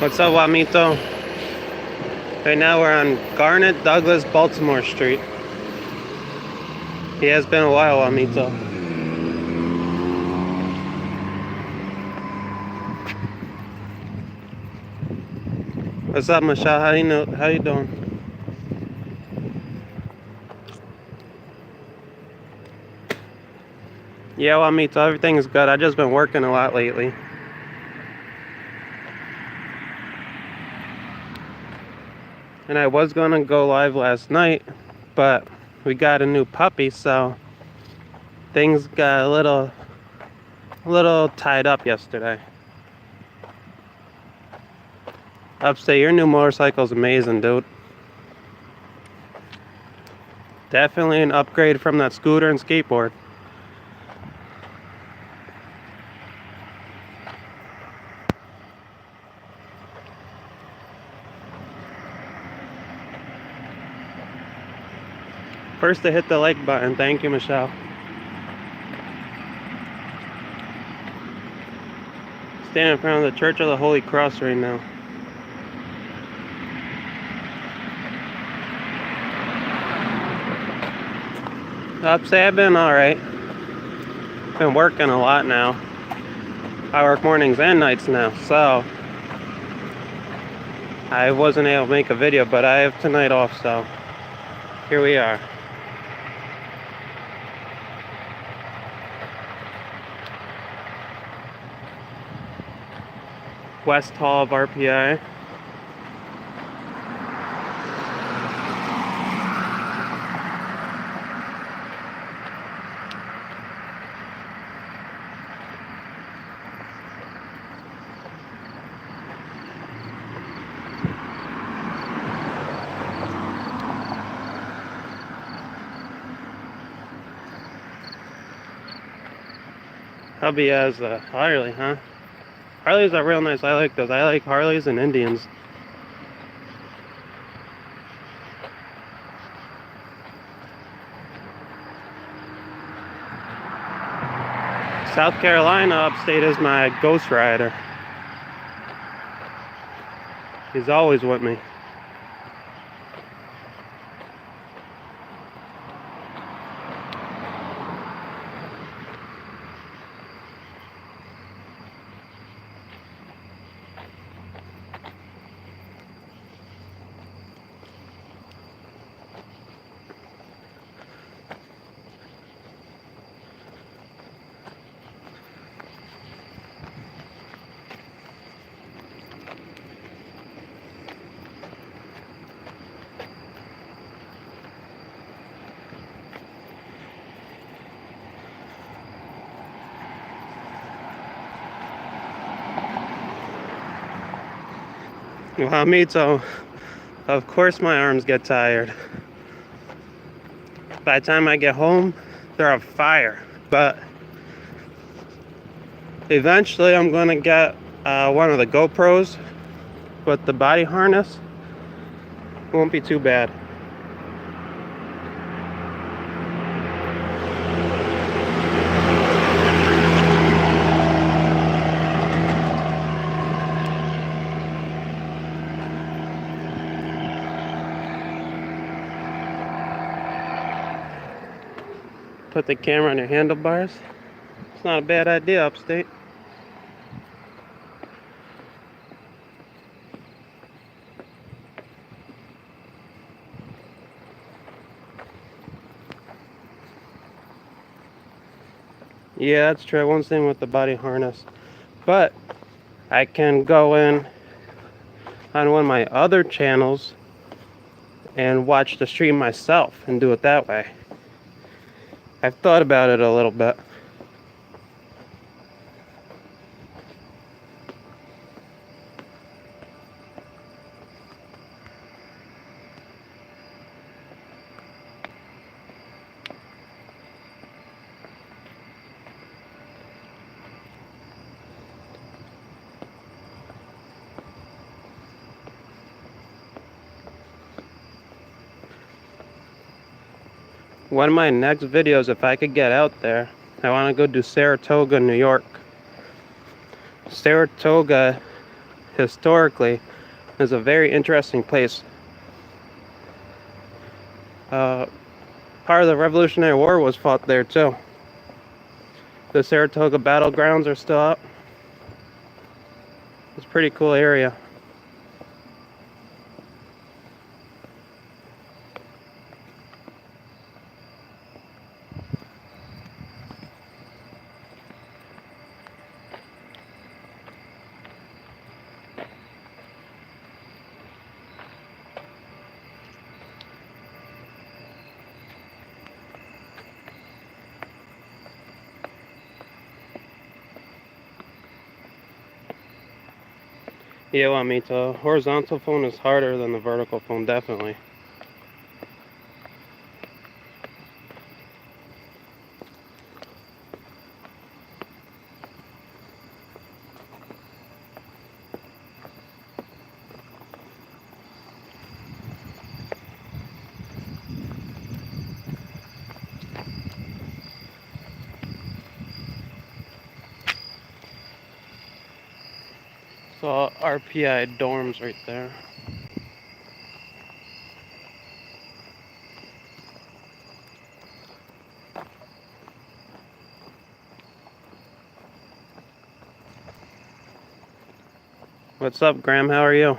What's up, Juanito? Right now we're on Garnet Douglas Baltimore Street. He has been a while, Juanito. What's up, Michelle? How you doing? Yeah, Juanito, everything is good. I've just been working a lot lately. And I was gonna go live last night, but we got a new puppy, so things got a little tied up yesterday. Upstate, your new motorcycle's amazing, dude. Definitely an upgrade from that scooter and skateboard. First to hit the like button. Thank you, Michelle. Standing in front of the Church of the Holy Cross right now. Upstate, I've been alright. Been working a lot now. I work mornings and nights now, so I wasn't able to make a video, but I have tonight off, so here we are. West Hall of RPI. Hubby has a Harley, huh? Harleys are real nice. I like those. I like Harleys and Indians. South Carolina upstate is my Ghost Rider. He's always with me. Well, me too. Of course my arms get tired. By the time I get home, they're on fire. But eventually I'm gonna get one of the GoPros with the body harness. It won't be too bad. Put the camera on your handlebars. It's not a bad idea, upstate. Yeah, that's true. I won't see him with the body harness. But I can go in on one of my other channels and watch the stream myself and do it that way. I've thought about it a little bit. One of my next videos, if I could get out there, I want to go do Saratoga, New York. Saratoga historically is a very interesting place. Part of the Revolutionary War was fought there too. The Saratoga battlegrounds are still up. It's a pretty cool area. Yeah, well, I mean, the horizontal phone is harder than the vertical phone, definitely. So RPI dorms right there. What's up, Graham? How are you?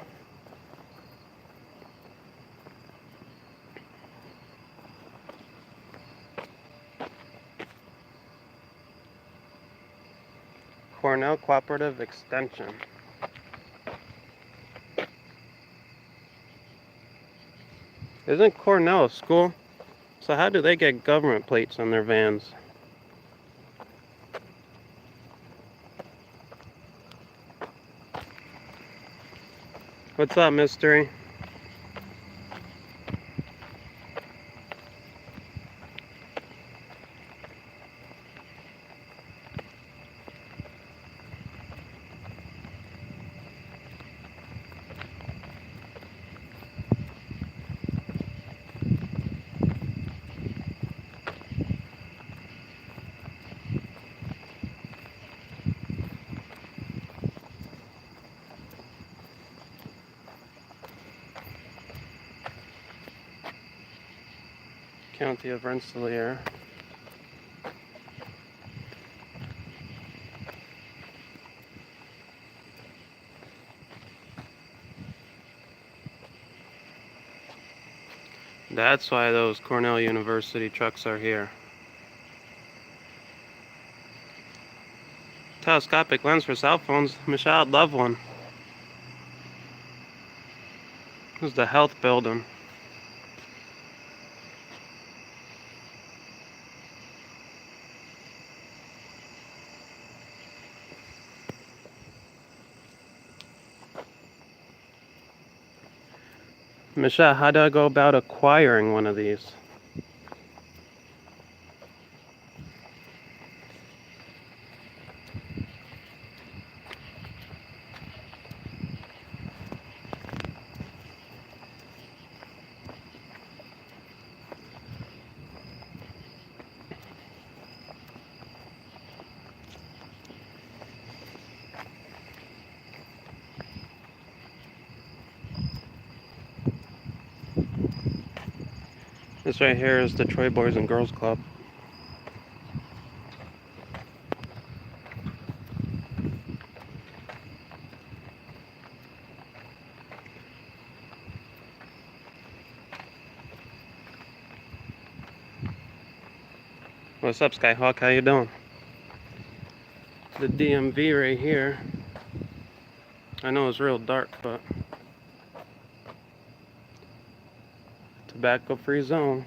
Cornell Cooperative Extension. Isn't Cornell a school? So how do they get government plates on their vans? What's up, Mystery? County of Rensselaer. That's why those Cornell University trucks are here. Telescopic lens for cell phones. Michelle, I'd love one. This is the health building. Michelle, how do I go about acquiring one of these? This right here is the Troy Boys and Girls Club. What's up, Skyhawk? How you doing? The DMV right here. I know it's real dark, but tobacco-free zone.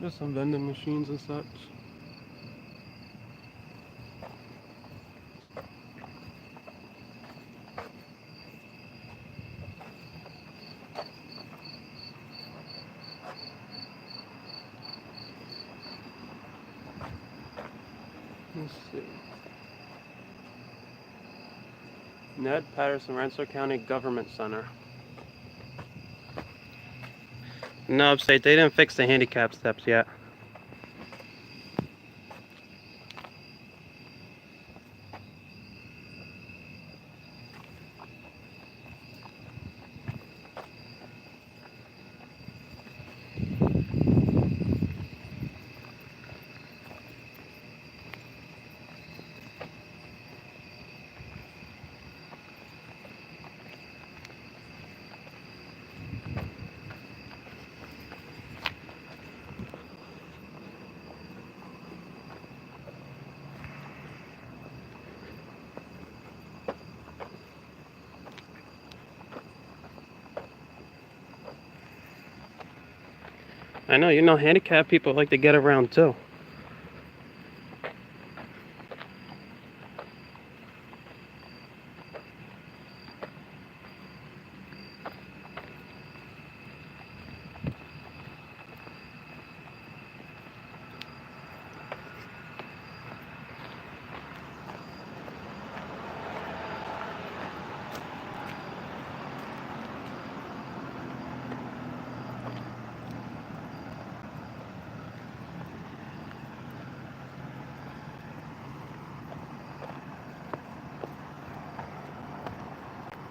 There's some vending machines and such. Let's see. Ned Patterson, Rensselaer County Government Center. No upstate, they didn't fix the handicap steps yet. I know, you know, handicapped people like to get around too.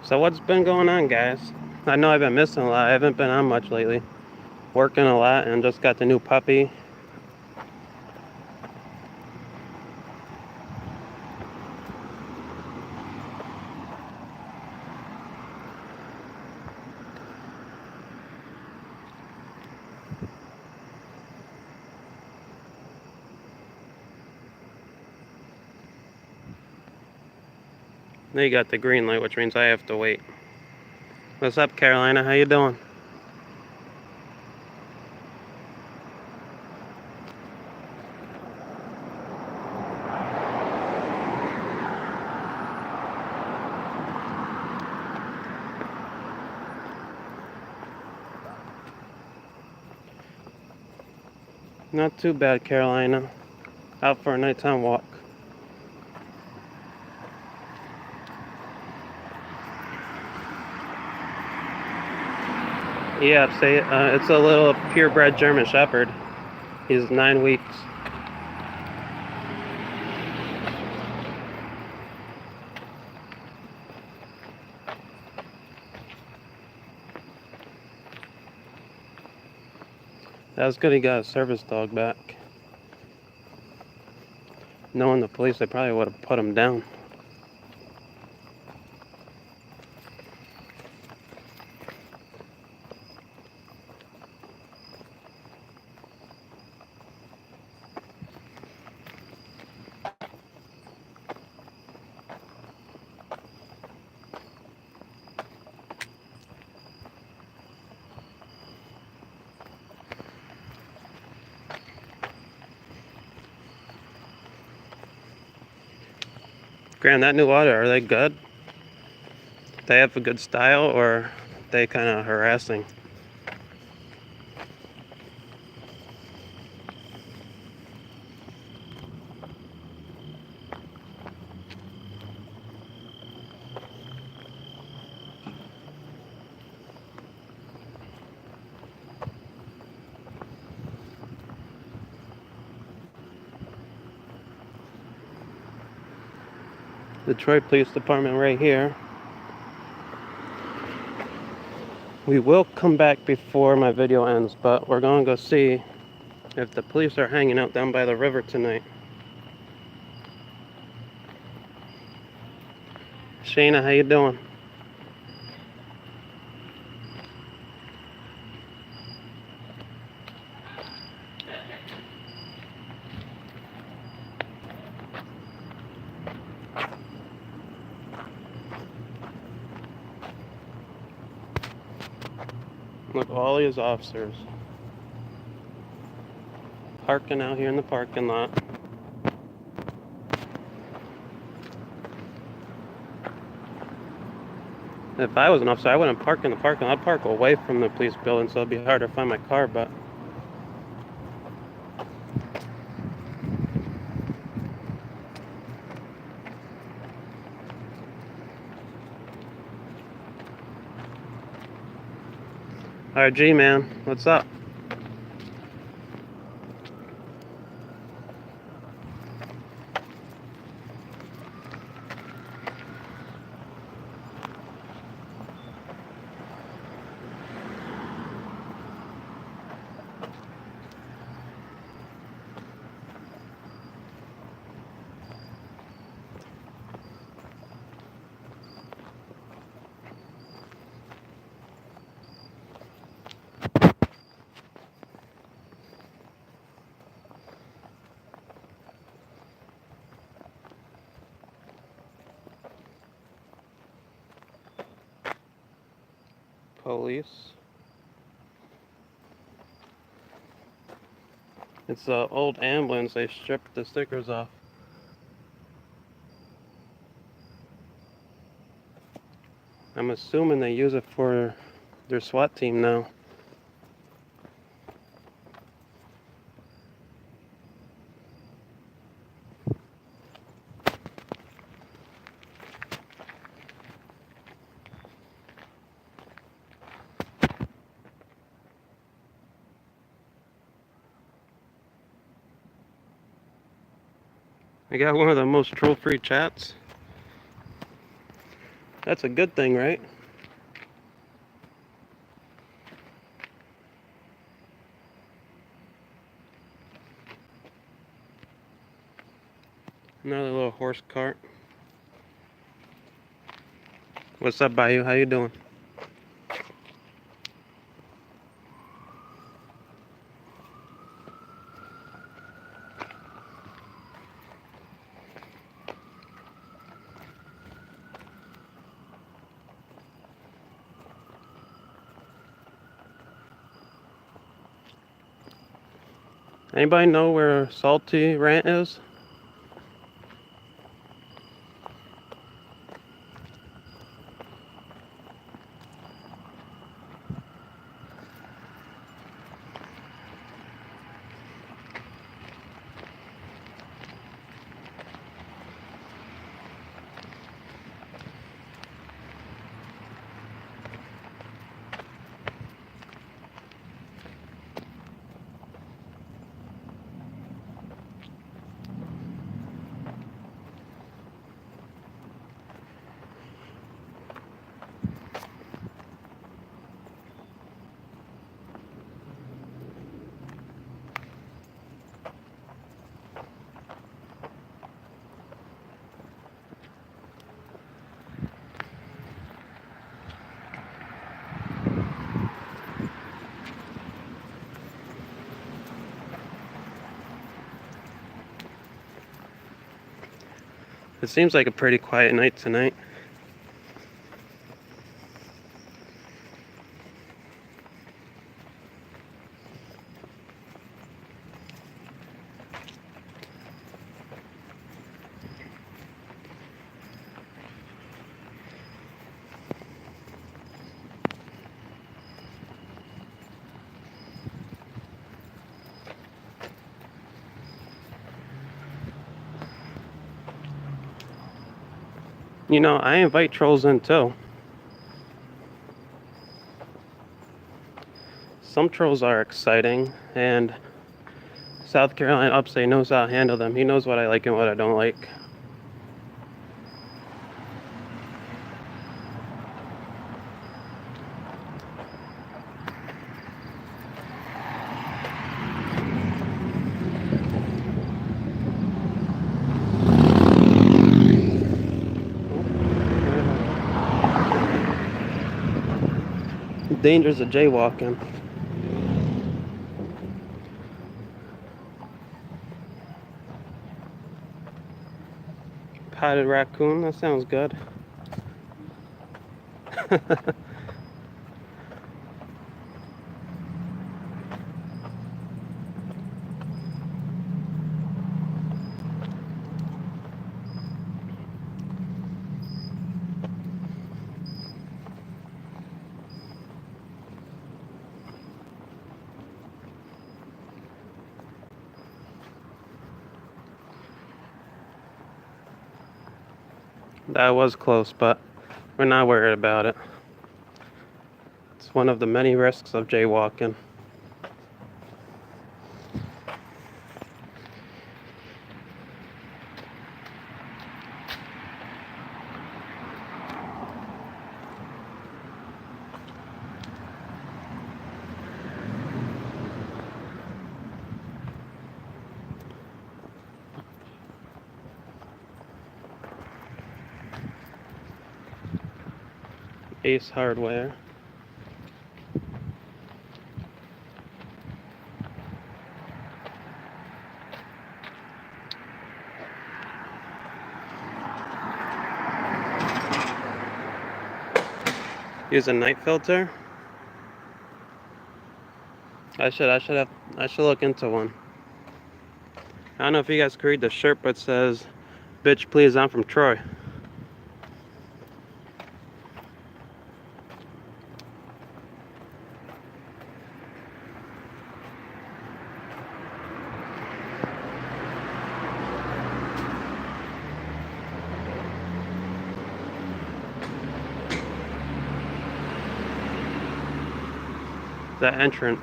So what's been going on, guys? I know I've been missing a lot. I haven't been on much lately. Working a lot and just got the new puppy. Now you got the green light, which means I have to wait. What's up, Carolina? How you doing? Not too bad, Carolina. Out for a nighttime walk. Yeah, say it's a little purebred German Shepherd. He's 9 weeks. That was good he got a service dog back. Knowing the police, they probably would have put him down. Graham, that new auto, are they good? They have a good style, or are they kind of harassing? Detroit Police Department right here. We will come back before my video ends, but we're gonna go see if the police are hanging out down by the river tonight. Shayna, how you doing? Look, all these officers parking out here in the parking lot. If I was an officer, I wouldn't park in the parking lot. I'd park away from the police building, so it'd be hard to find my car, but RG man, what's up? Police. It's the old ambulance. They stripped the stickers off. I'm assuming they use it for their SWAT team now. I got one of the most troll-free chats. That's a good thing, right? Another little horse cart. What's up, Bayou? How you doing? Anybody know where Salty Rant is? It seems like a pretty quiet night tonight. You know, I invite trolls in too. Some trolls are exciting, and South Carolina Upstate knows how to handle them. He knows what I like and what I don't like. Dangers of jaywalking. Potted raccoon, that sounds good. That was close, but we're not worried about it. It's one of the many risks of jaywalking. Ace Hardware. Use a night filter. I should look into one. I don't know if you guys can read the shirt, but it says, "Bitch, please, I'm from Troy." The entrance.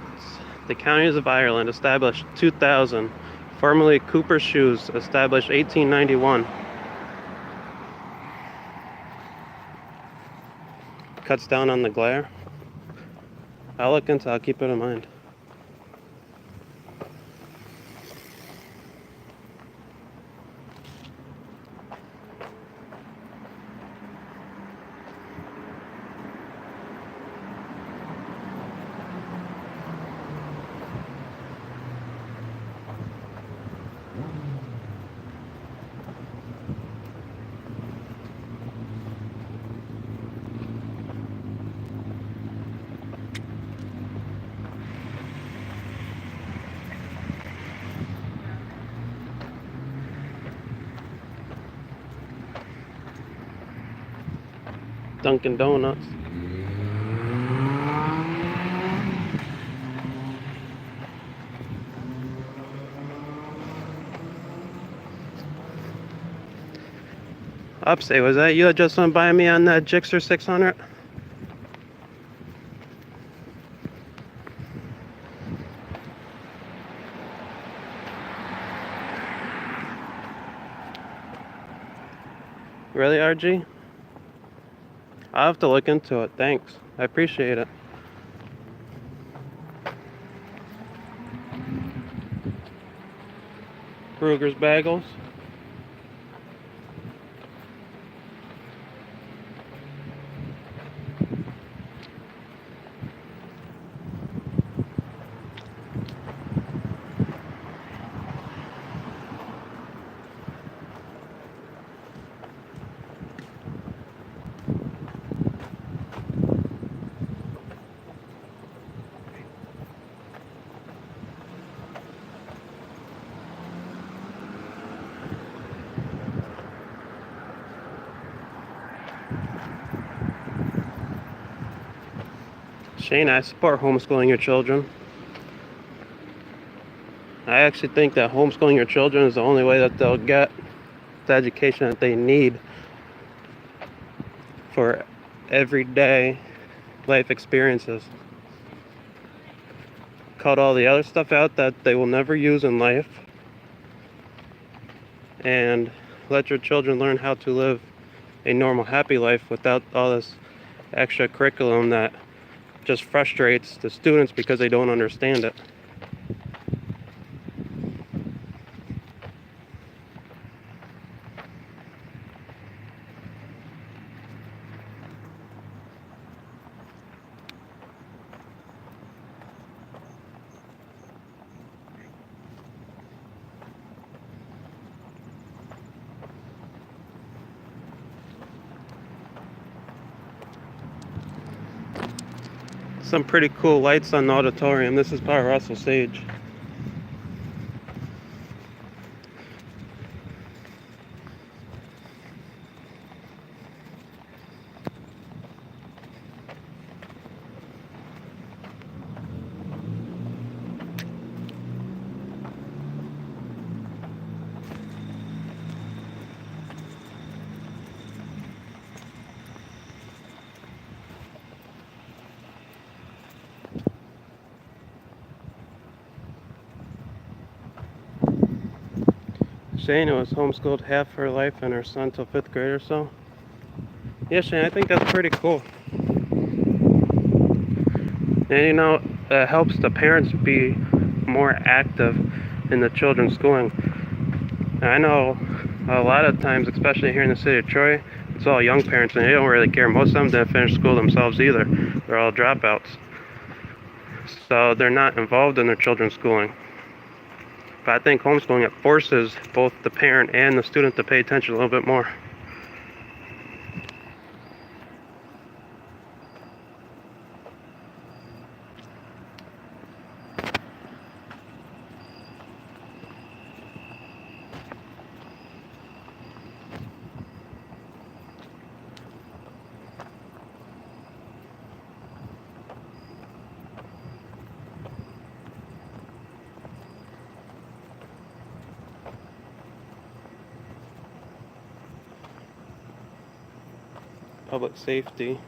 The counties of Ireland, established 2000. Formerly Cooper Shoes, established 1891. Cuts down on the glare. I'll keep it in mind. Dunkin' Donuts. Upstate, was that you that just went by me on that Gixxer 600? Really, RG? I'll have to look into it. Thanks. I appreciate it. Kruger's Bagels. Shane, I support homeschooling your children. I actually think that homeschooling your children is the only way that they'll get the education that they need for everyday life experiences. Cut all the other stuff out that they will never use in life, and let your children learn how to live a normal, happy life without all this extra curriculum that just frustrates the students because they don't understand it. Some pretty cool lights on the auditorium. This is by Russell Sage. Shane was homeschooled half her life and her son till 5th grade or so. Yeah, Shane, I think that's pretty cool. And you know, it helps the parents be more active in the children's schooling. I know a lot of times, especially here in the city of Troy, it's all young parents and they don't really care. Most of them didn't finish school themselves either. They're all dropouts. So they're not involved in their children's schooling. But I think homeschooling, it forces both the parent and the student to pay attention a little bit more. Public safety.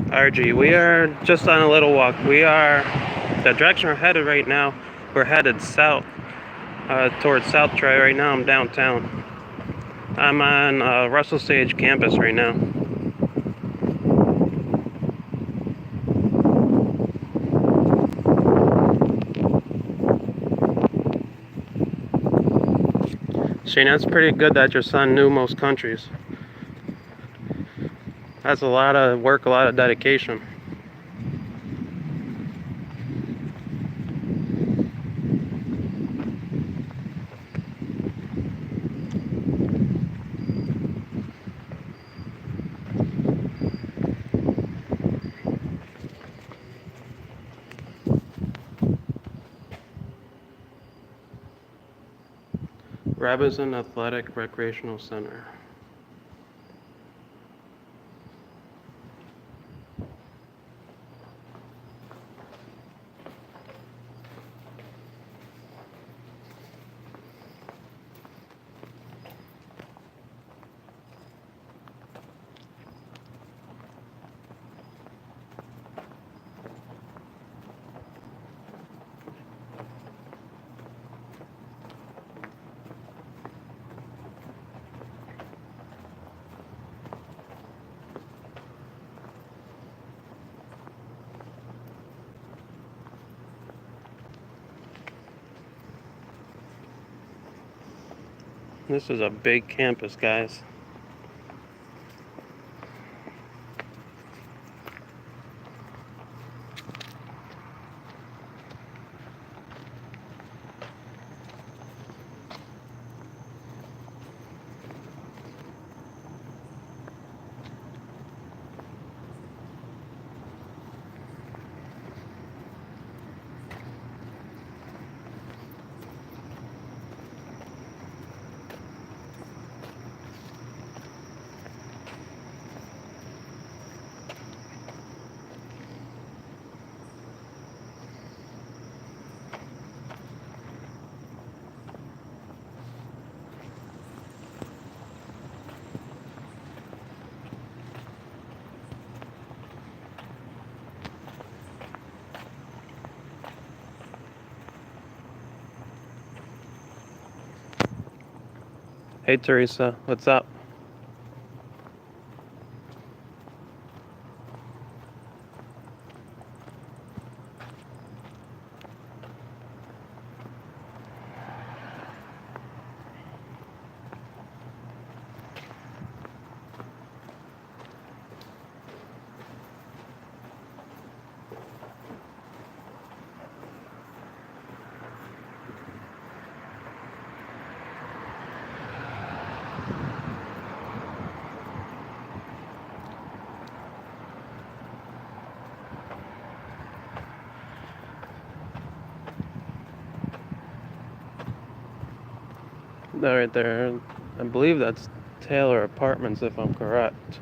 RG, we are just on a little walk. The direction we're headed right now, we're headed south, towards South Troy. Right now I'm downtown. I'm on Russell Sage campus right now. Shane, that's pretty good that your son knew most countries. That's a lot of work, a lot of dedication. Robinson Athletic Recreational Center. This is a big campus, guys. Hey Teresa, what's up? That right there, I believe that's Taylor Apartments if I'm correct.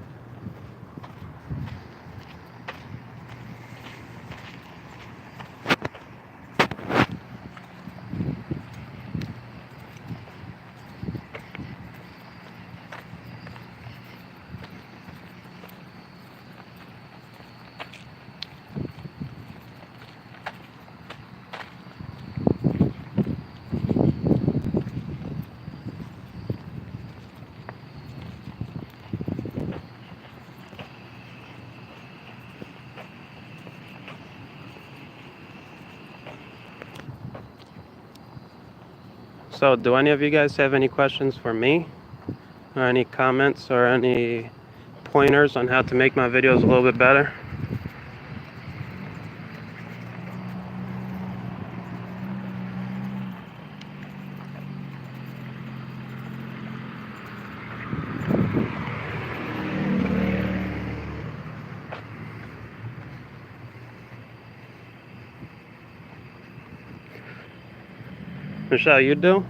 So, do any of you guys have any questions for me? Or any comments or any pointers on how to make my videos a little bit better? Michelle, you do?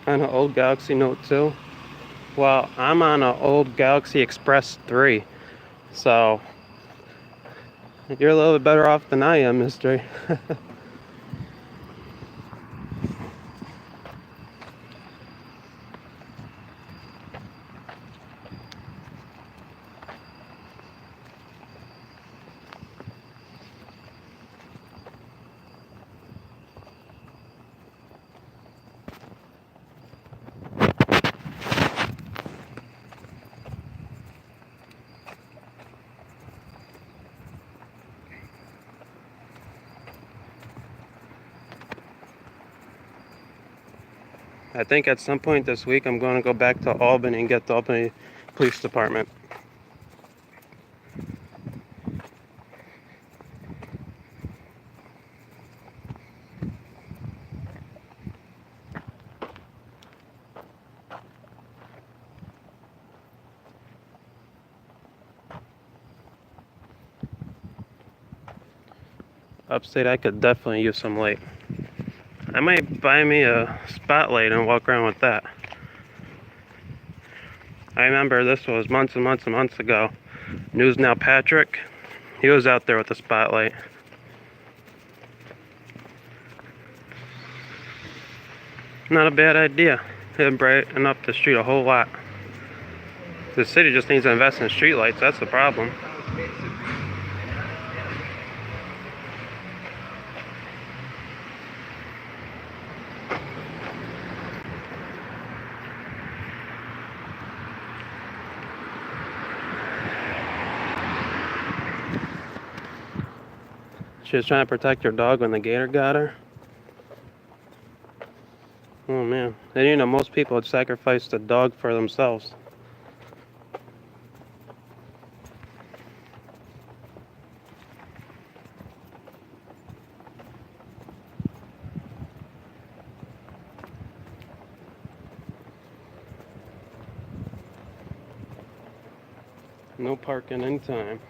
On an old Galaxy Note 2? Well, I'm on an old Galaxy Express 3, so you're a little bit better off than I am, Mystery. I think at some point this week I'm going to go back to Albany and get the Albany Police Department. Upstate, I could definitely use some light. I might buy me a spotlight and walk around with that. I remember this was months and months and months ago. News Now Patrick, he was out there with a spotlight. Not a bad idea. It'd brighten up the street a whole lot. The city just needs to invest in streetlights, that's the problem. She was trying to protect her dog when the gator got her. Oh man. And you know, most people would sacrifice the dog for themselves. No parking anytime.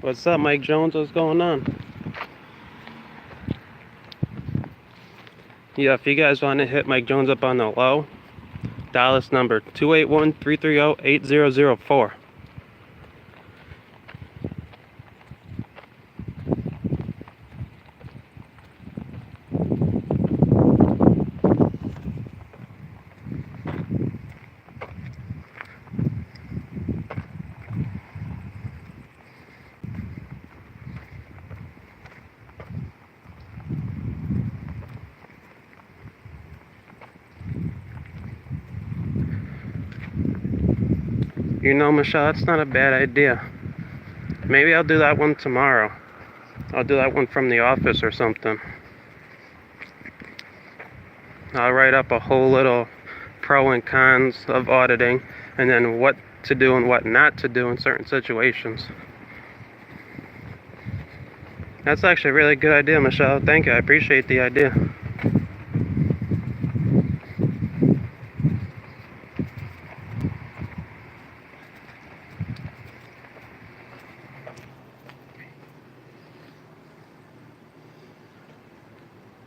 What's up, Mike Jones? What's going on? Yeah, if you guys want to hit Mike Jones up on the low, dial this number 281-330-8004. You know, Michelle, that's not a bad idea. Maybe I'll do that one tomorrow. I'll do that one from the office or something. I'll write up a whole little pro and cons of auditing, and then what to do and what not to do in certain situations. That's actually a really good idea, Michelle. Thank you. I appreciate the idea.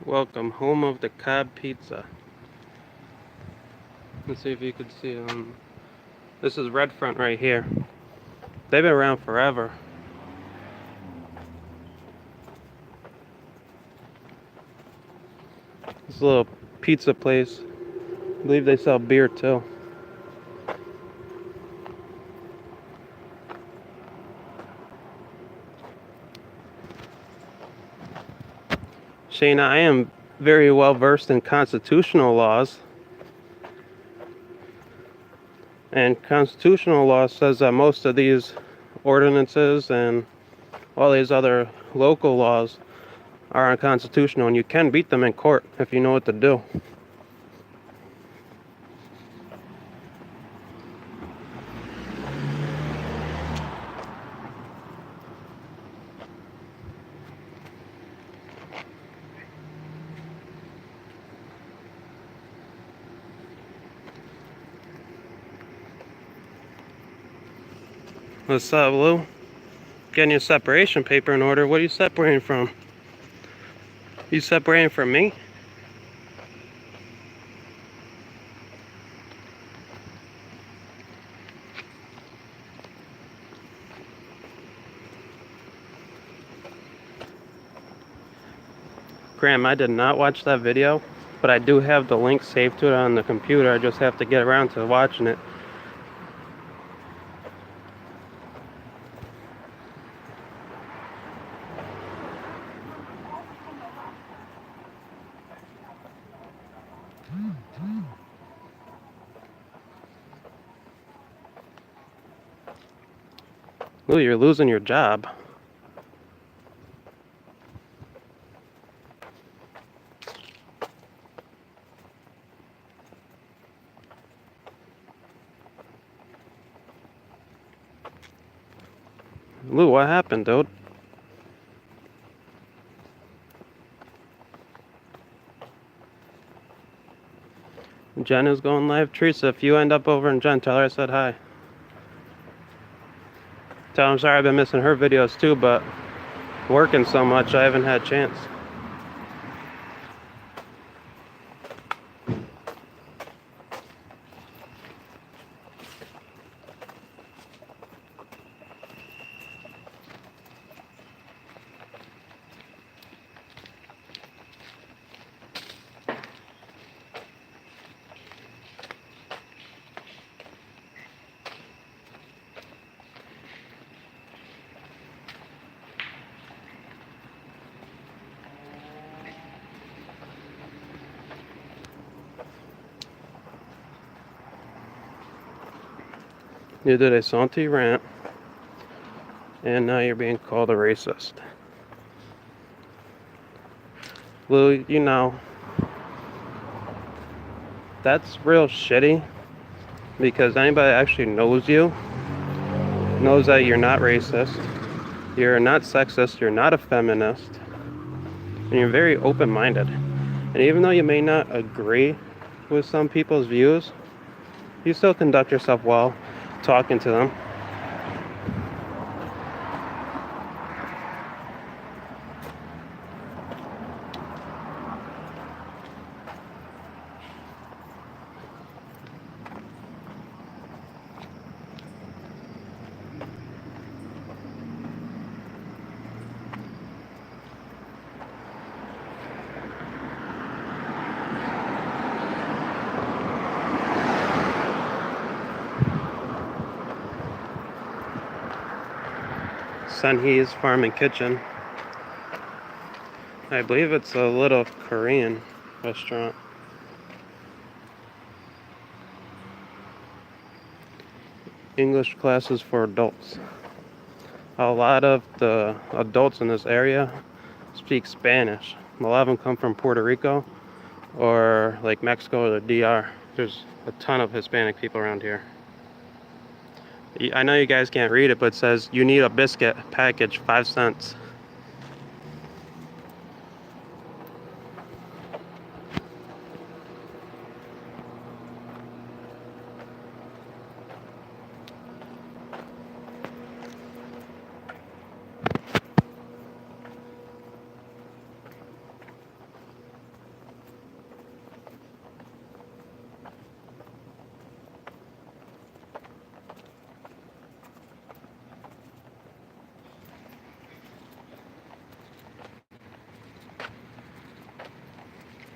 Welcome, home of the Cobb Pizza. Let's see if you can see them. This is Red Front right here. They've been around forever. This little pizza place. I believe they sell beer too. Shayna, I am very well versed in constitutional laws. And constitutional law says that most of these ordinances and all these other local laws are unconstitutional, and you can beat them in court if you know what to do. What's up, Lou? Getting your separation paper in order. What are you separating from? You separating from me? Graham, I did not watch that video, but I do have the link saved to it on the computer. I just have to get around to watching it. Lou, you're losing your job. Lou, what happened, dude? Jen is going live. Teresa, if you end up over in Jen, tell her I said hi. Tell her I'm sorry I've been missing her videos too, but working so much I haven't had a chance. You did a salty rant, and now you're being called a racist. Lou, you know, that's real shitty, because anybody that actually knows you knows that you're not racist, you're not sexist, you're not a feminist, and you're very open-minded. And even though you may not agree with some people's views, you still conduct yourself well talking to them. Sunhee's Farm and Kitchen. I believe it's a little Korean restaurant. English classes for adults. A lot of the adults in this area speak Spanish. A lot of them come from Puerto Rico or like Mexico or the DR. There's a ton of Hispanic people around here. I know you guys can't read it, but it says you need a biscuit package, 5 cents.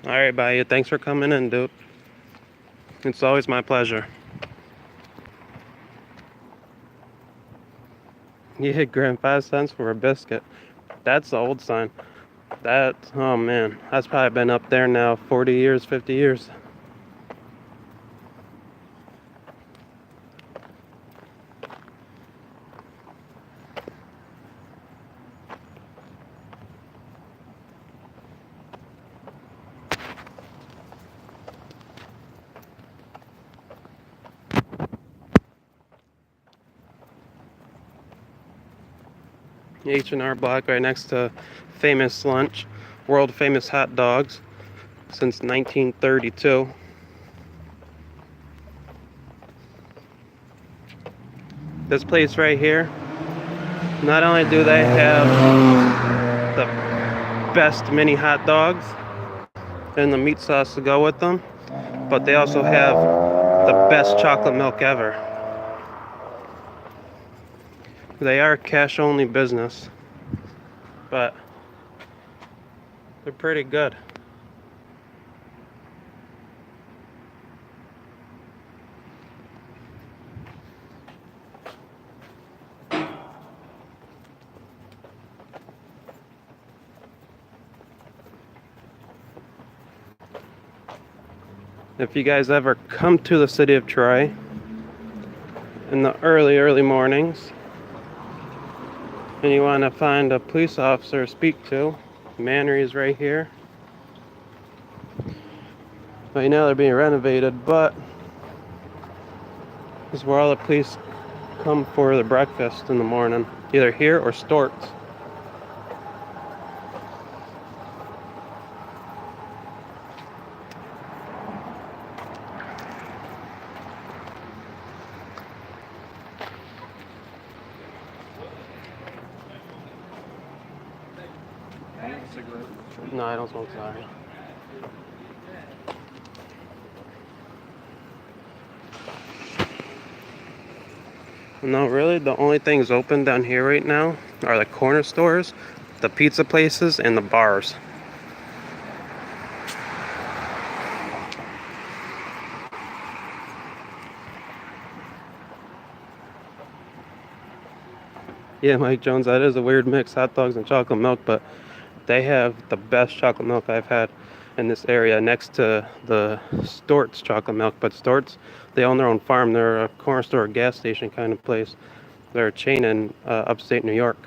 Alright, Bayou, thanks for coming in, dude. It's always my pleasure. You hit Graham 5 cents for a biscuit. That's the old sign. Oh man, that's probably been up there now 40 years, 50 years. H&R Block right next to Famous Lunch, world famous hot dogs since 1932. This place right here, not only do they have the best mini hot dogs and the meat sauce to go with them, but they also have the best chocolate milk ever. They are cash only business, but they're pretty good. If you guys ever come to the city of Troy in the early mornings and you want to find a police officer to speak to, Mannery's right here. Right now they're being renovated, but this is where all the police come for their breakfast in the morning, either here or Stort's. No, I don't smoke, sorry. No, really, the only things open down here right now are the corner stores, the pizza places, and the bars. Yeah, Mike Jones, that is a weird mix, hot dogs and chocolate milk, but they have the best chocolate milk I've had in this area next to the Stort's chocolate milk. But Stort's, they own their own farm. They're a corner store, gas station kind of place. They're a chain in upstate New York.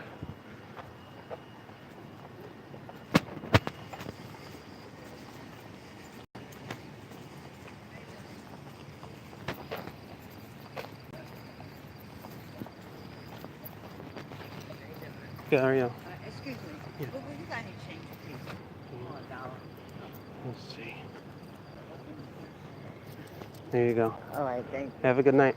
Yeah, how are you? Excuse me. Yeah. Well, you got any change, please? $1. Let's see. There you go. All right, thank you. Have a good night.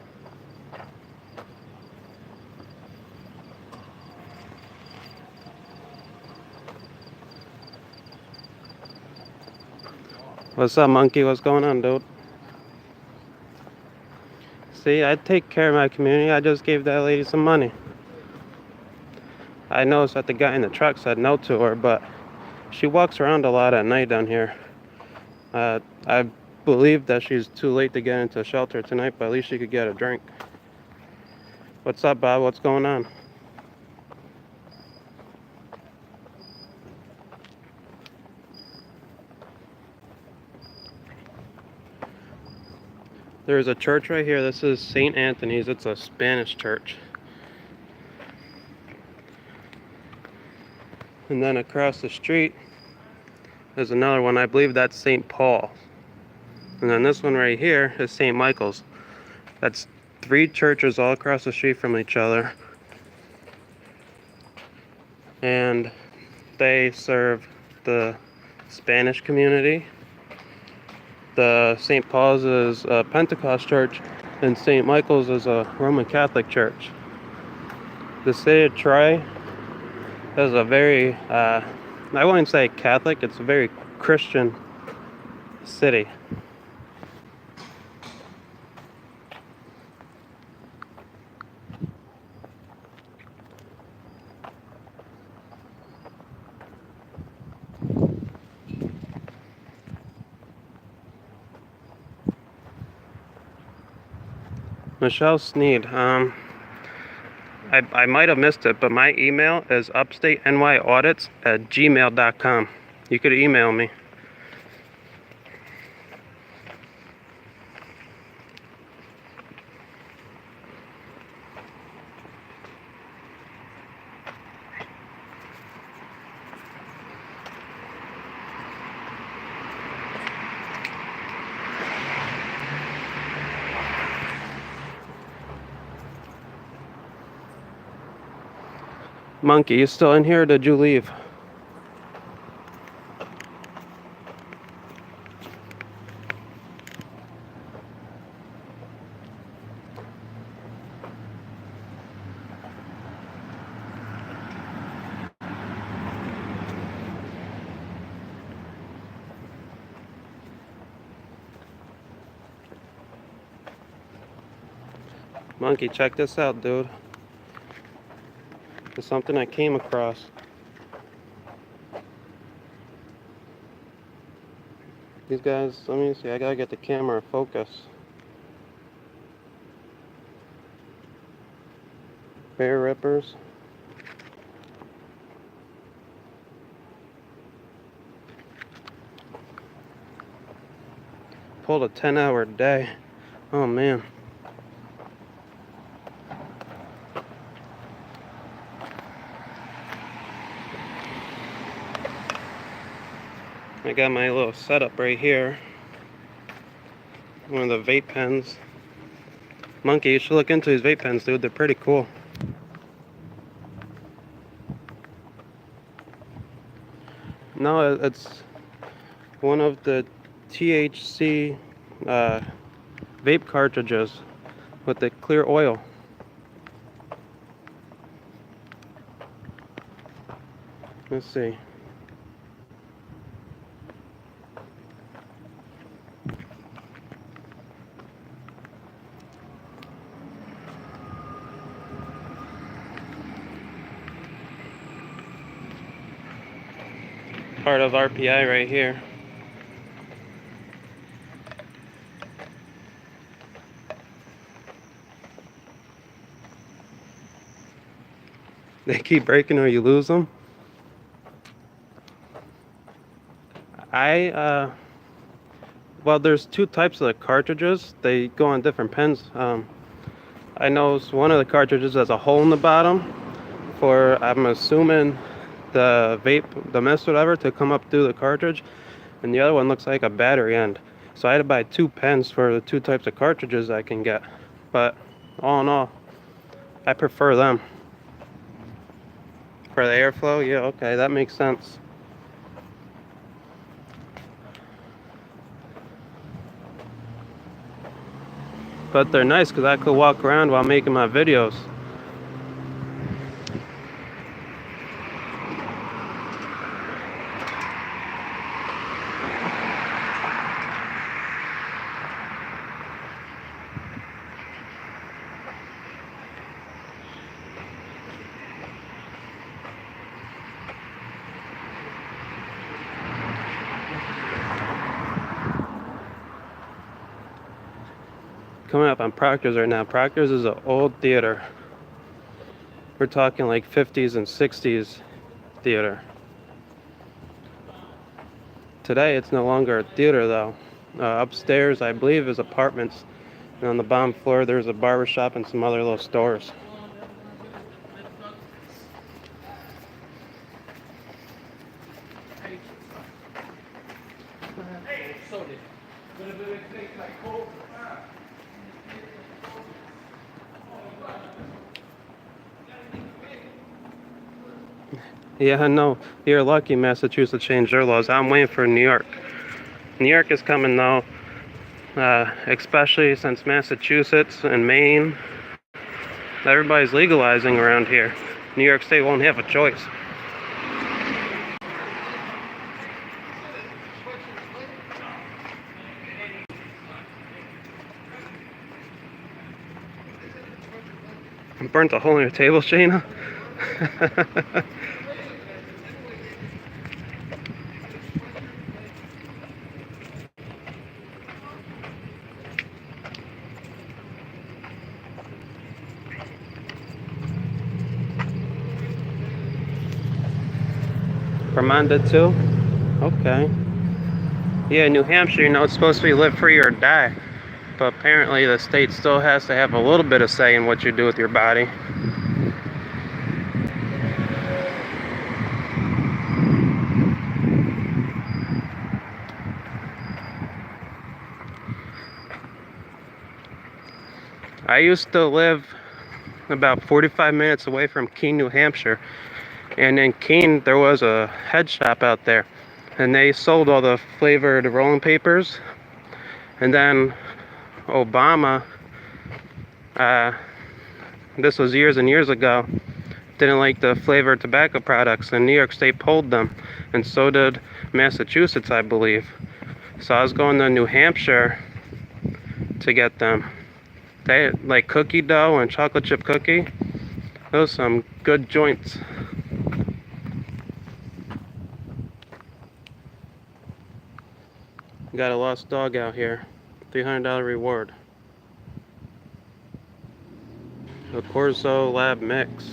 What's up, monkey? What's going on, dude? See, I take care of my community. I just gave that lady some money. I noticed that the guy in the truck said no to her, but she walks around a lot at night down here. I believe that she's too late to get into shelter tonight, but at least she could get a drink. What's up, Bob? What's going on? There's a church right here. This is St. Anthony's. It's a Spanish church. And then across the street, there's another one. I believe that's St. Paul. And then this one right here is St. Michael's. That's 3 churches all across the street from each other. And they serve the Spanish community. The St. Paul's is a Pentecost church, and St. Michael's is a Roman Catholic church. The city of Troy is a very, I wouldn't say Catholic, it's a very Christian city. Michelle Sneed, I might have missed it, but my email is upstatenyaudits@gmail.com. You could email me. Monkey, you still in here or did you leave? Monkey, check this out, dude. It's something I came across. These guys, let me see, I gotta get the camera focus. Bear rippers. Pulled a 10-hour day. Oh man. I got my little setup right here. One of the vape pens. Monkey, you should look into these vape pens, dude. They're pretty cool. No, it's one of the THC vape cartridges with the clear oil. Let's see. Part of RPI right here. They keep breaking or you lose them. Well, there's two types of the cartridges. They go on different pens. I know one of the cartridges has a hole in the bottom for, I'm assuming, the vape, the mist, whatever, to come up through the cartridge, and the other one looks like a battery end. So I had to buy two pens for the two types of cartridges I can get. But all in all, I prefer them. For the airflow, yeah, okay, that makes sense. But they're nice because I could walk around while making my videos. Coming up on Proctor's right now. Proctor's is an old theater. We're talking like 50s and 60s theater. Today it's no longer a theater though. Upstairs I believe is apartments, and on the bottom floor there's a barber shop and some other little stores. Yeah, no, you're lucky Massachusetts changed their laws. I'm waiting for New York. New York is coming though, especially since Massachusetts and Maine, everybody's legalizing around here. New York State won't have a choice. Burnt a hole in your table, Shayna? Vermont did too? Okay. Yeah, New Hampshire, you know, it's supposed to be live free or die. But apparently the state still has to have a little bit of say in what you do with your body. I used to live about 45 minutes away from Keene, New Hampshire. And in Keene, there was a head shop out there. And they sold all the flavored rolling papers. And then Obama, this was years and years ago, didn't like the flavored tobacco products, and New York State pulled them. And so did Massachusetts, I believe. So I was going to New Hampshire to get them. They had like cookie dough and chocolate chip cookie. Those are some good joints. Got a lost dog out here. $300 reward. A Corso Lab mix.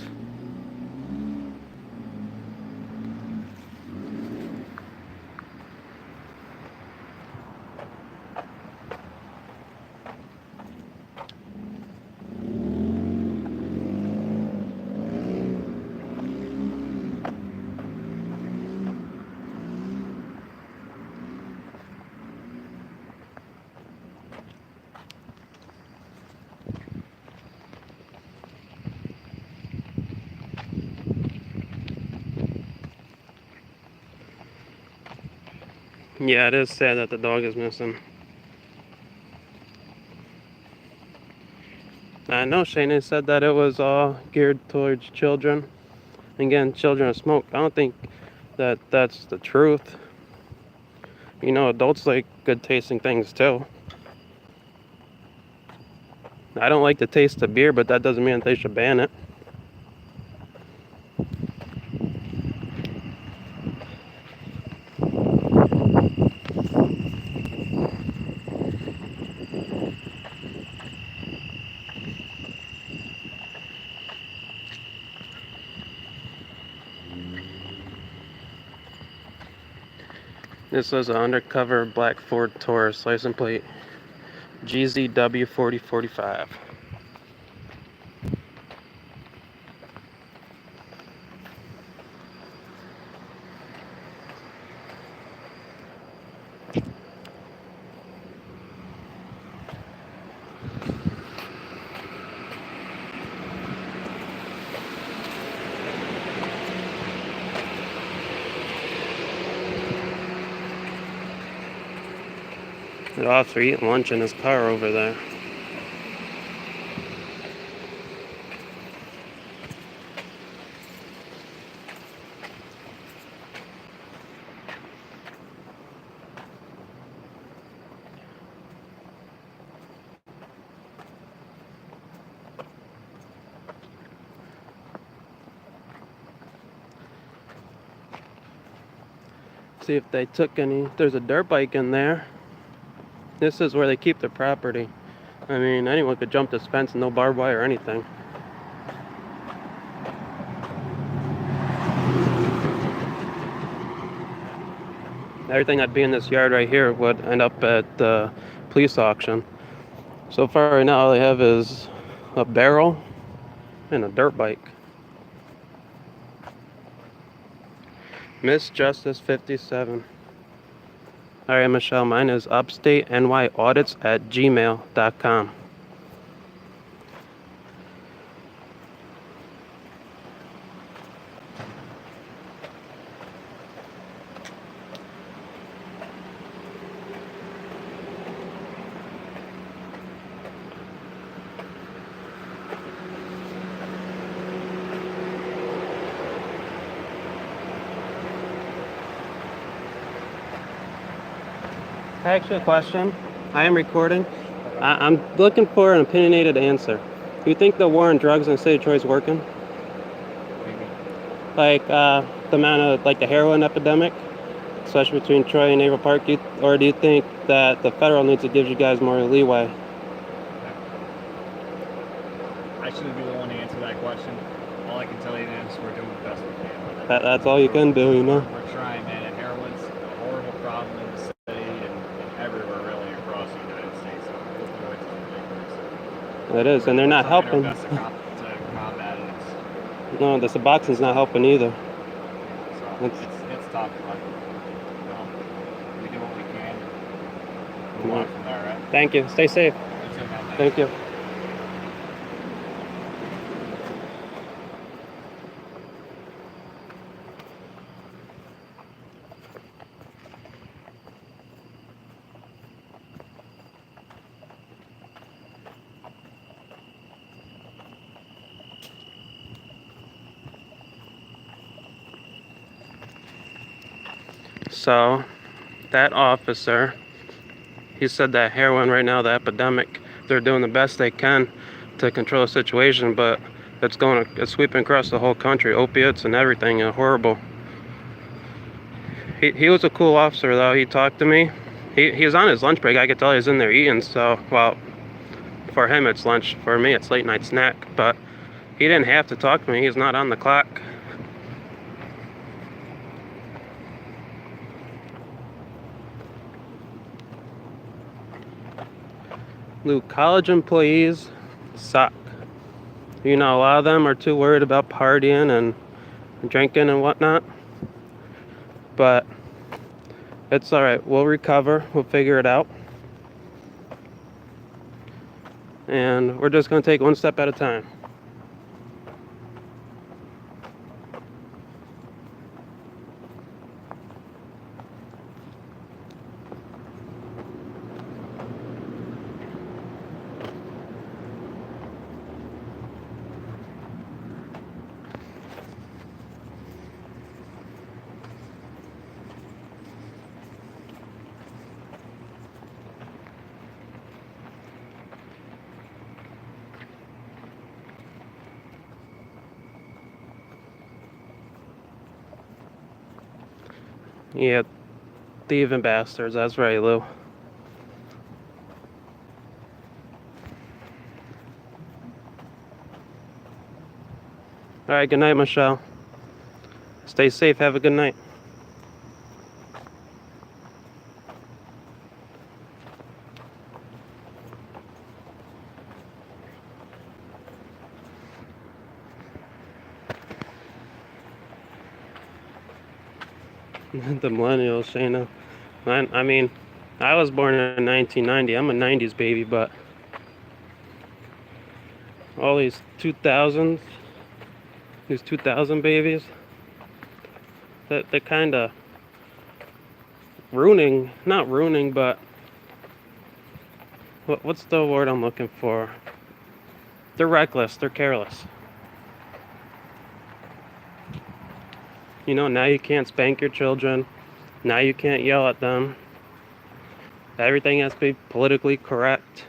Yeah, it is sad that the dog is missing. I know Shane said that it was all geared towards children. Again, children of smoke. I don't think that that's the truth. You know, adults like good tasting things too. I don't like the taste of beer, but that doesn't mean that they should ban it. This was an undercover black Ford Taurus, license plate GZW4045. The officer eating lunch in his car over there. See if they took any. There's a dirt bike in there. This is where they keep their property. I mean, anyone could jump this fence and no barbed wire or anything. Everything that'd be in this yard right here would end up at the police auction. So far right now all they have is a barrel and a dirt bike. Miss Justice 57. Alright, Michelle, mine is upstateNYaudits@gmail.com. Can I ask you a question? I am recording. I'm looking for an opinionated answer. Do you think the war on drugs in the state of Troy is working? Like the amount of the heroin epidemic, especially between Troy and Naval Park, or do you think that the federal needs to give you guys more leeway? I shouldn't be the one to answer that question. All I can tell you is we're doing the best we can. That's all you can do, you know. We're trying. It is, and they're not Trying our helping. best to combat it. No, the Suboxone's not helping either. So It's- it's tough, but you know, we do what we can. Move on from there, right? Thank you. Stay safe. You too, man. Thanks. Thank you. So, that officer, he said that heroin right now, the epidemic, they're doing the best they can to control the situation, but it's sweeping across the whole country. Opiates and everything are horrible. He was a cool officer though. He talked to me. He was on his lunch break. I could tell he was in there eating. So, well, for him it's lunch. For me it's late night snack. But he didn't have to talk to me. He's not on the clock. Luke, college employees suck. You know, a lot of them are too worried about partying and drinking and whatnot. But it's alright. We'll recover. We'll figure it out. And we're just going to take one step at a time. Yeah, thieving bastards. That's right, Lou. Alright, good night, Michelle. Stay safe. Have a good night. The millennials, Shayna. I mean, I was born in 1990. I'm a 90s baby, but all these 2000s, these 2000 babies, they're kind of ruining, not ruining, but what's the word I'm looking for? They're reckless, they're careless. You know, now you can't spank your children. Now you can't yell at them. Everything has to be politically correct.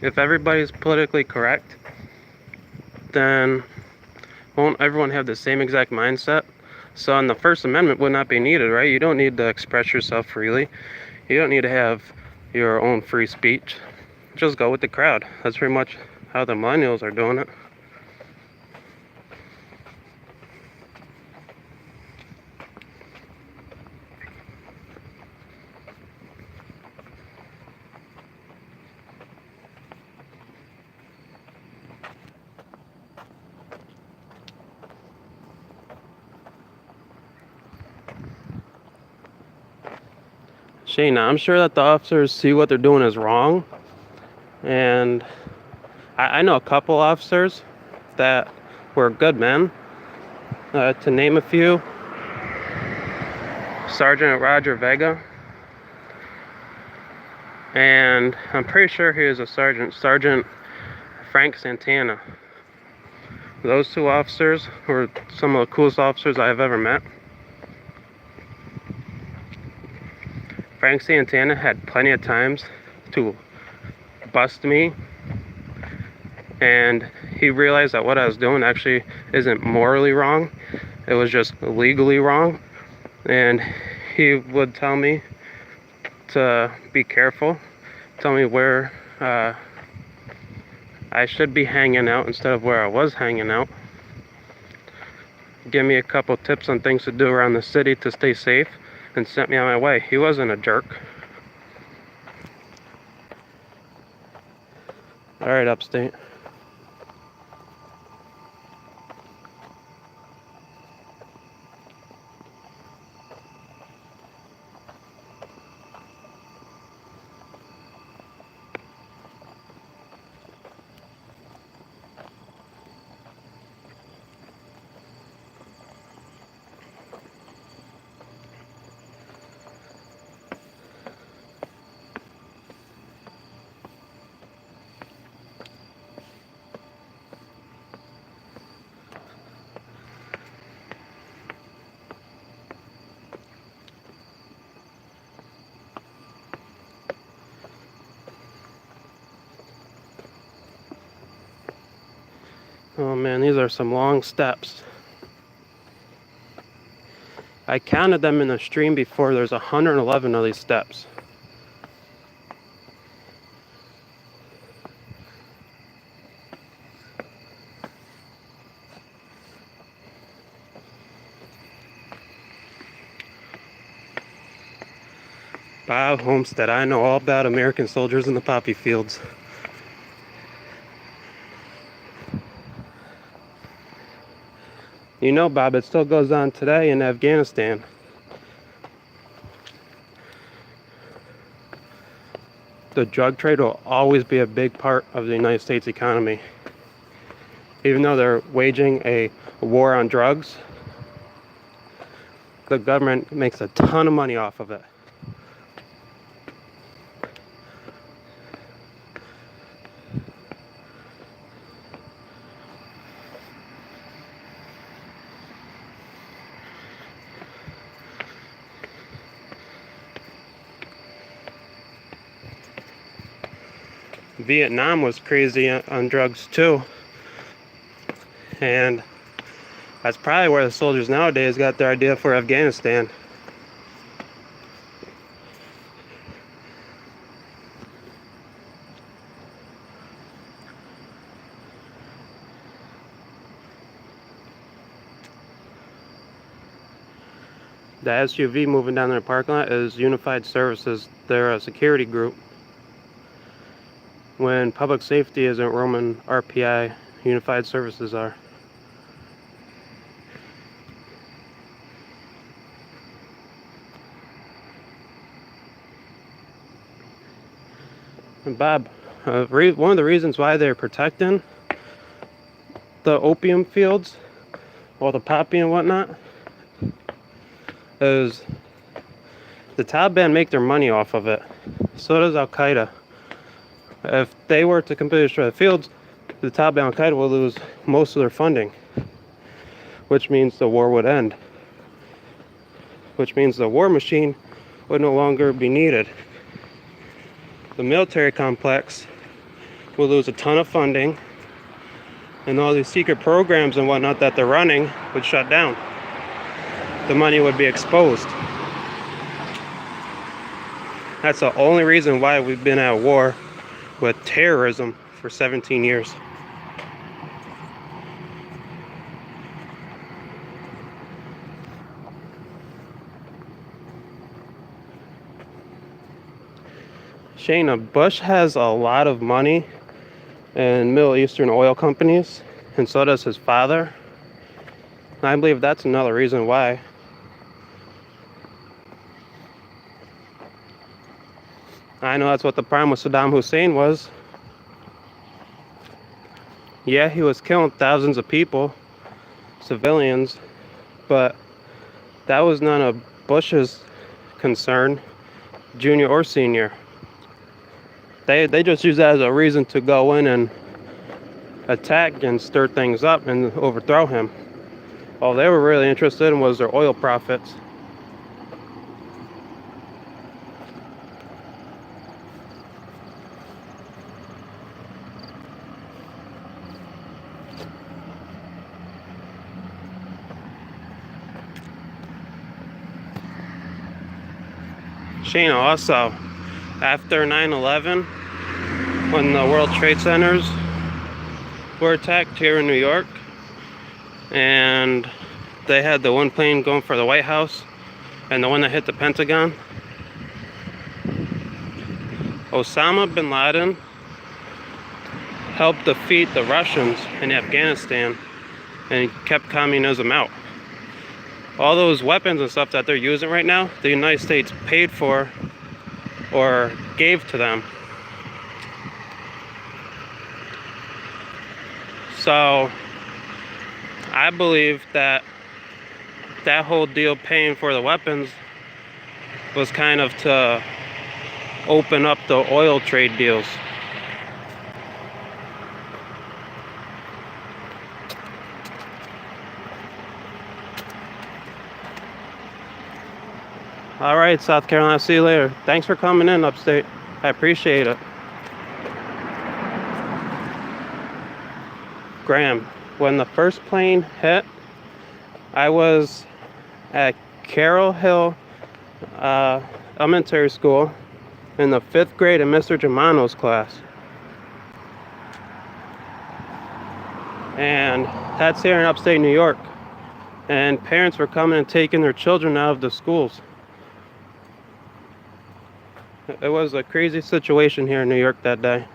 If everybody's politically correct, then won't everyone have the same exact mindset? So, and the First Amendment would not be needed, right? You don't need to express yourself freely. You don't need to have your own free speech. Just go with the crowd. That's pretty much how the millennials are doing it. Shayna, I'm sure that the officers see what they're doing is wrong. And I know a couple officers that were good men. To name a few, Sergeant Roger Vega. And I'm pretty sure he was a sergeant, Sergeant Frank Santana. Those two officers were some of the coolest officers I've ever met. Frank Santana had plenty of times to bust me, and he realized that what I was doing actually isn't morally wrong. It was just legally wrong, and he would tell me to be careful, tell me where I should be hanging out instead of where I was hanging out. give me a couple tips on things to do around the city to stay safe and sent me on my way. He wasn't a jerk. Alright, Upstate. Oh man, these are some long steps. I counted them in the stream before. There's 111 of these steps. Bob Homestead, I know all about American soldiers in the poppy fields. You know, Bob, it still goes on today in Afghanistan. The drug trade will always be a big part of the United States economy. Even though they're waging a war on drugs, the government makes a ton of money off of it. Vietnam was crazy on drugs too, and that's probably where the soldiers nowadays got their idea for Afghanistan. The SUV moving down their parking lot is Unified Services. They're a security group. When public safety isn't roaming RPI, Unified Services are. And Bob, one of the reasons why they're protecting the opium fields, all the poppy and whatnot, is the Taliban make their money off of it. So does Al-Qaeda. If they were to completely destroy the fields, the Taliban and Al-Qaeda will lose most of their funding, which means the war would end, which means the war machine would no longer be needed. The military complex will lose a ton of funding, and all these secret programs and whatnot that they're running would shut down. The money would be exposed. That's the only reason why we've been at war with terrorism for 17 years. Shayna, Bush has a lot of money in Middle Eastern oil companies, and so does his father. And I believe that's another reason why. I know that's what the problem with Saddam Hussein was. Yeah, he was killing thousands of people, civilians, but that was none of Bush's concern, junior or senior. They just used that as a reason to go in and attack and stir things up and overthrow him. All they were really interested in was their oil profits. Shayna, also, after 9/11, when the World Trade Centers were attacked here in New York, and they had the one plane going for the White House and the one that hit the Pentagon. Osama bin Laden helped defeat the Russians in Afghanistan and kept communism out. All those weapons and stuff that they're using right now, the United States paid for or gave to them. So I believe that that whole deal paying for the weapons was kind of to open up the oil trade deals. All right, South Carolina, see you later. Thanks for coming in upstate. I appreciate it. Graham, when the first plane hit, I was at Carroll Hill Elementary School in the 5th grade in Mr. Germano's class. And that's here in upstate New York. And parents were coming and taking their children out of the schools. It was a crazy situation here in New York that day.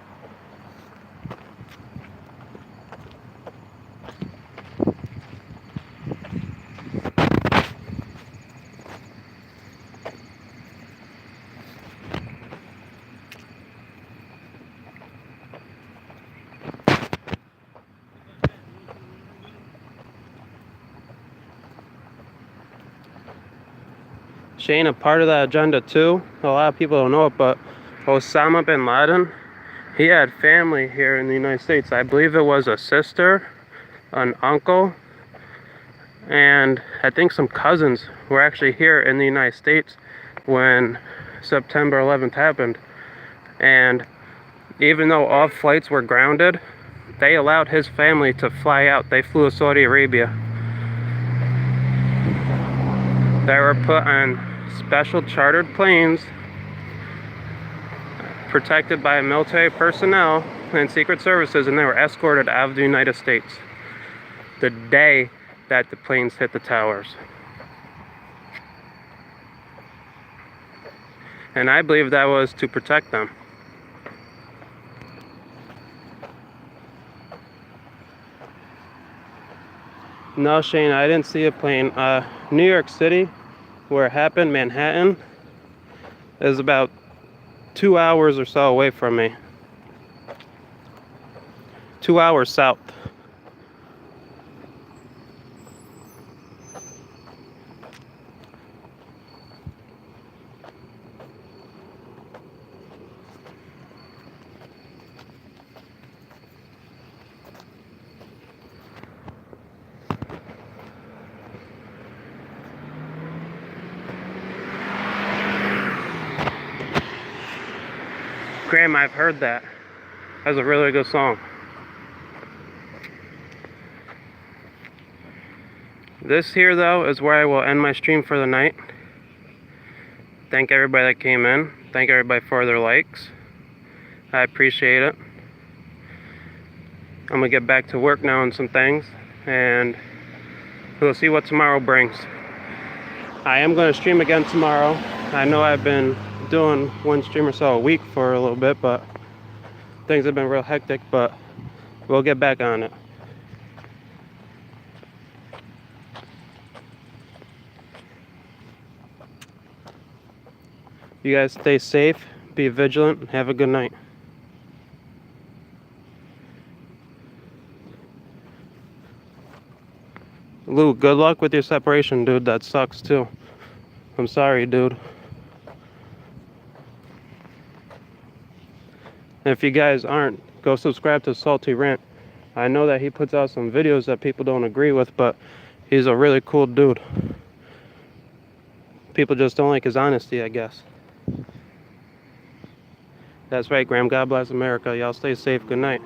Shane, a part of that agenda too, a lot of people don't know it, but Osama bin Laden, he had family here in the United States. I believe it was a sister, an uncle, and I think some cousins were actually here in the United States when September 11th happened. And even though all flights were grounded, they allowed his family to fly out. They flew to Saudi Arabia. They were put on special chartered planes protected by military personnel and secret services, and they were escorted out of the United States the day that the planes hit the towers. And I believe that was to protect them. No, Shane, I didn't see a plane. New York City, where it happened, Manhattan, is about 2 hours or so away from me. 2 hours south. Graham, I've heard that. That's a really good song. This here, though, is where I will end my stream for the night. Thank everybody that came in. Thank everybody for their likes. I appreciate it. I'm going to get back to work now on some things, and we'll see what tomorrow brings. I am going to stream again tomorrow. I know I've been doing one stream or so a week for a little bit, but things have been real hectic, but we'll get back on it. You guys stay safe, be vigilant, and have a good night. Lou, good luck with your separation, dude. That sucks too. I'm sorry, dude. If you guys aren't, go subscribe to Salty Rant. I know that he puts out some videos that people don't agree with, but he's a really cool dude. People just don't like his honesty, I guess. That's right, Graham. God bless America. Y'all stay safe. Good night.